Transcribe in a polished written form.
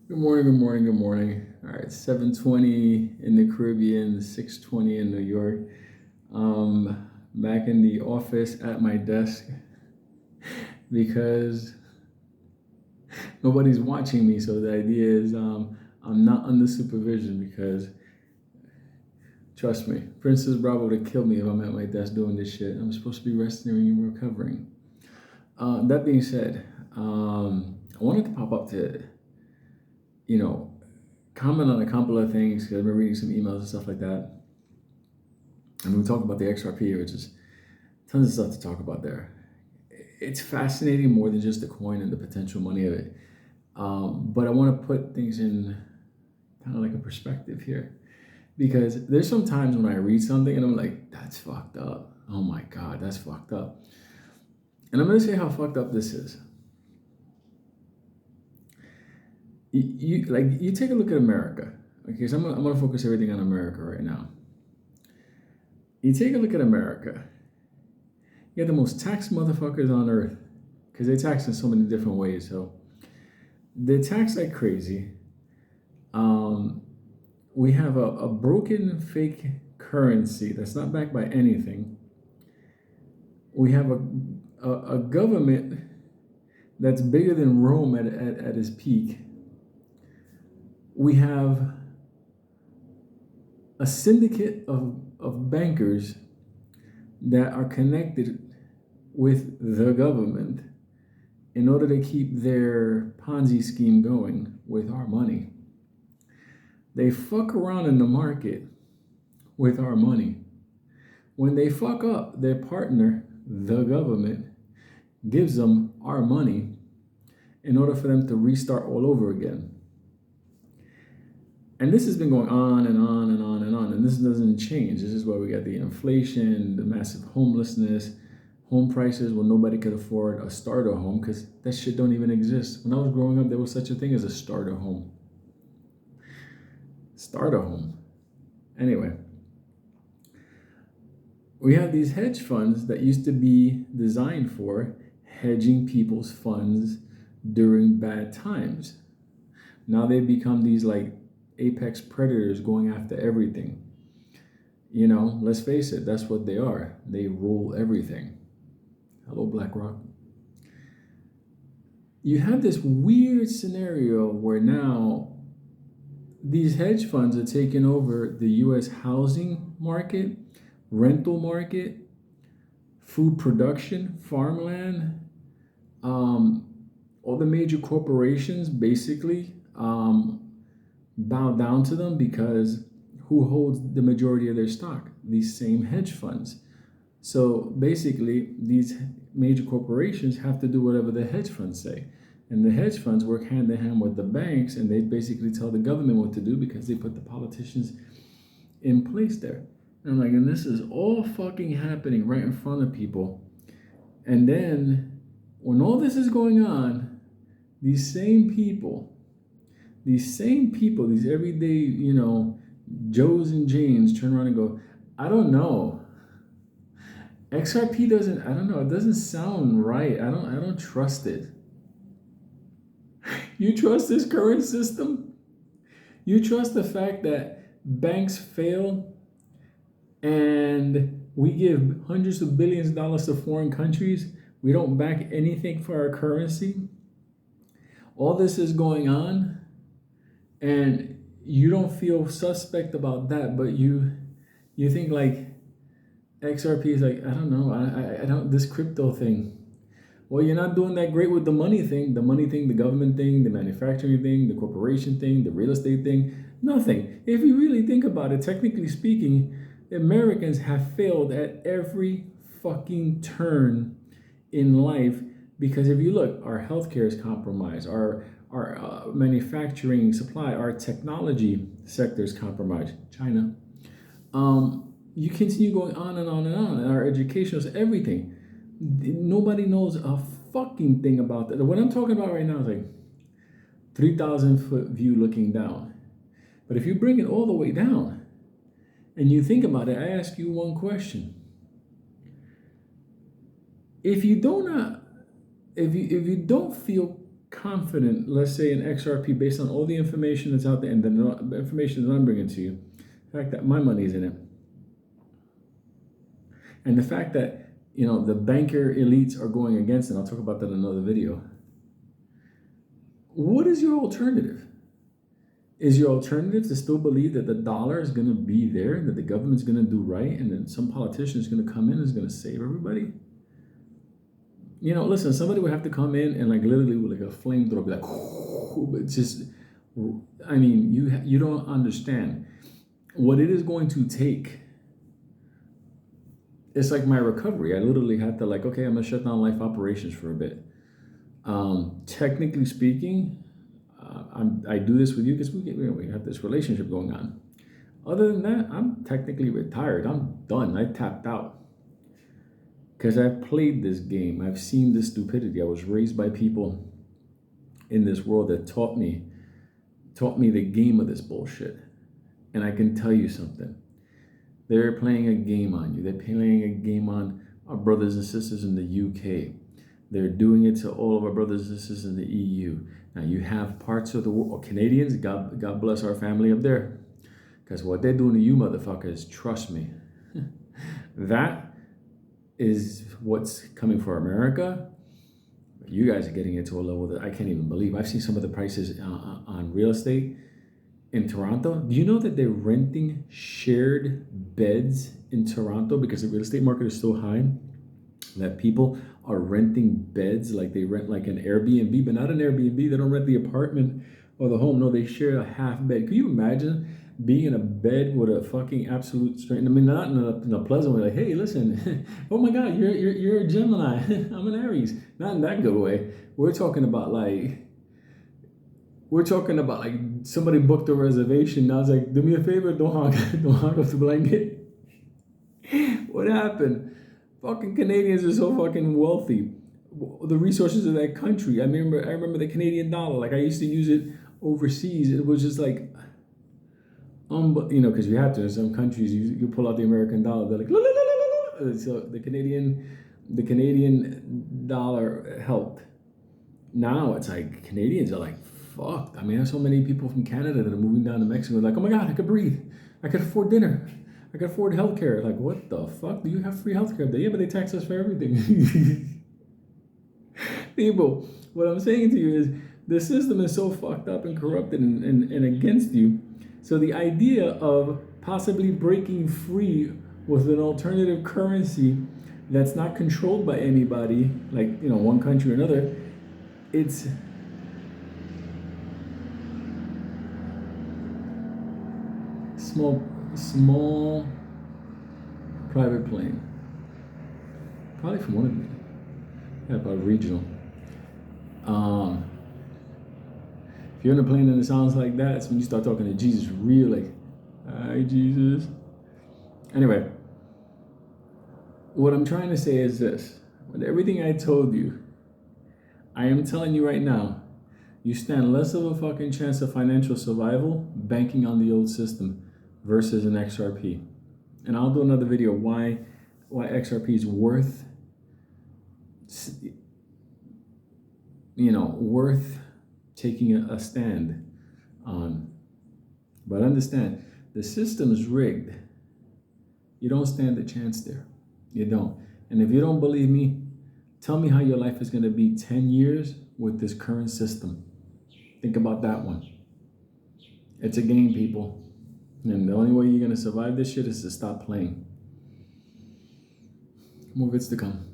Good morning, good morning, good morning. All right, 7:20 in the Caribbean, 6:20 in New York. Back in the office at my desk because nobody's watching me. So the idea is I'm not under supervision because trust me, Princess Bravo would have killed me if I'm at my desk doing this shit. I'm supposed to be resting and recovering. That being said, I wanted to pop up to, you know, comment on a couple of things because I've been reading some emails and stuff like that. And we talk about the XRP, which is tons of stuff to talk about there. It's fascinating more than just the coin and the potential money of it. But I want to put things in kind of like a perspective here. Because there's some times when I read something and I'm like, that's fucked up. Oh my God, that's fucked up. And I'm going to say how fucked up this is. You take a look at America. Okay, so I'm gonna focus everything on America right now. You take a look at America. You have the most taxed motherfuckers on earth because they tax in so many different ways. So they tax like crazy. We have a broken fake currency that's not backed by anything. We have a government that's bigger than Rome at its peak. We have a syndicate of bankers that are connected with the government in order to keep their Ponzi scheme going with our money. They fuck around in the market with our money. When they fuck up, their partner, the government, gives them our money in order for them to restart all over again. And this has been going on and on and on and on, and this doesn't change. This is why we got the inflation, the massive homelessness, home prices where nobody could afford a starter home because that shit don't even exist. When I was growing up, there was such a thing as a starter home. Starter home. Anyway, we have these hedge funds that used to be designed for hedging people's funds during bad times. Now they've become these like apex predators going after everything. You know, let's face it, that's what they are. They rule everything. Hello, BlackRock. You have this weird scenario where now these hedge funds are taking over the US housing market, rental market, food production, farmland, all the major corporations basically bow down to them because who holds the majority of their stock? These same hedge funds. So basically, these major corporations have to do whatever the hedge funds say. And the hedge funds work hand in hand with the banks, and they basically tell the government what to do because they put the politicians in place there. And I'm like, and this is all fucking happening right in front of people. And then when all this is going on, these everyday, Joes and Janes turn around and go, I don't know. XRP doesn't, I don't know, it doesn't sound right. I don't trust it. You trust this current system? You trust the fact that banks fail and we give hundreds of billions of dollars to foreign countries? We don't back anything for our currency? All this is going on and you don't feel suspect about that, but you think like XRP is like, I don't know, I don't, this crypto thing. Well, you're not doing that great with the money thing, the government thing, the manufacturing thing, the corporation thing, the real estate thing, nothing. If you really think about it, technically speaking, Americans have failed at every fucking turn in life because if you look, our healthcare is compromised, our manufacturing supply, our technology sector is compromised. China. You continue going on and on and on. And our education is everything. Nobody knows a fucking thing about that. What I'm talking about right now is like 3,000-foot view looking down. But if you bring it all the way down and you think about it, I ask you one question. If you don't feel confident, let's say in XRP, based on all the information that's out there and the information that I'm bringing to you, the fact that my money's in it, and the fact that, you know, the banker elites are going against it, I'll talk about that in another video. What is your alternative? Is your alternative to still believe that the dollar is going to be there, that the government's going to do right, and then some politician is going to come in and is going to save everybody? You know, listen, somebody would have to come in and like literally with like a flamethrower, be like, it's just, I mean, you don't understand what it is going to take. It's like my recovery. I literally had to like, okay, I'm going to shut down life operations for a bit. Technically speaking, I do this with you because we have this relationship going on. Other than that, I'm technically retired. I'm done. I tapped out. Because I've played this game. I've seen this stupidity. I was raised by people in this world that taught me the game of this bullshit. And I can tell you something. They're playing a game on you. They're playing a game on our brothers and sisters in the UK. They're doing it to all of our brothers and sisters in the EU. Now you have parts of the world, Canadians, God bless our family up there. Because what they're doing to you motherfuckers, trust me, that is what's coming for America. You guys are getting into a level that I can't even believe. I've seen some of the prices on real estate in Toronto. Do you know that they're renting shared beds in Toronto because the real estate market is so high that people are renting beds, like they rent like an Airbnb, but not an Airbnb. They don't rent the apartment or the home. No, they share a half bed. Can you imagine being in a bed with a fucking absolute stranger? I mean, not in a pleasant way, like, hey, listen, oh my God, you're a Gemini, I'm an Aries. Not in that good way. We're talking about like somebody booked a reservation. I was like, do me a favor, don't hog up the blanket. What happened? Fucking Canadians are so fucking wealthy. The resources of that country. I remember the Canadian dollar. Like I used to use it overseas. It was just like, you know, because you have to. In some countries, you pull out the American dollar. They're like, la, la, la, la, la. So the Canadian dollar helped. Now it's like Canadians are like, fuck. I mean, there's so many people from Canada that are moving down to Mexico. Like, oh my God, I could breathe. I could afford dinner. I can afford healthcare. Like, what the fuck? Do you have free healthcare up there? Yeah, but they tax us for everything. People, what I'm saying to you is the system is so fucked up and corrupted and against you. So the idea of possibly breaking free with an alternative currency that's not controlled by anybody, like, you know, one country or another, it's small private plane, probably from one of them. Yeah, probably regional. If you're in a plane and it sounds like that, it's when you start talking to Jesus, really. Hi, Jesus. Anyway, what I'm trying to say is this: with everything I told you, I am telling you right now, you stand less of a fucking chance of financial survival banking on the old system versus an XRP. And I'll do another video why XRP is worth, you know, worth taking a stand on. But understand, the system is rigged. You don't stand a chance there. You don't. And if you don't believe me, tell me how your life is going to be 10 years with this current system. Think about that one. It's a game, people. And the only way you're going to survive this shit is to stop playing. More vids to come.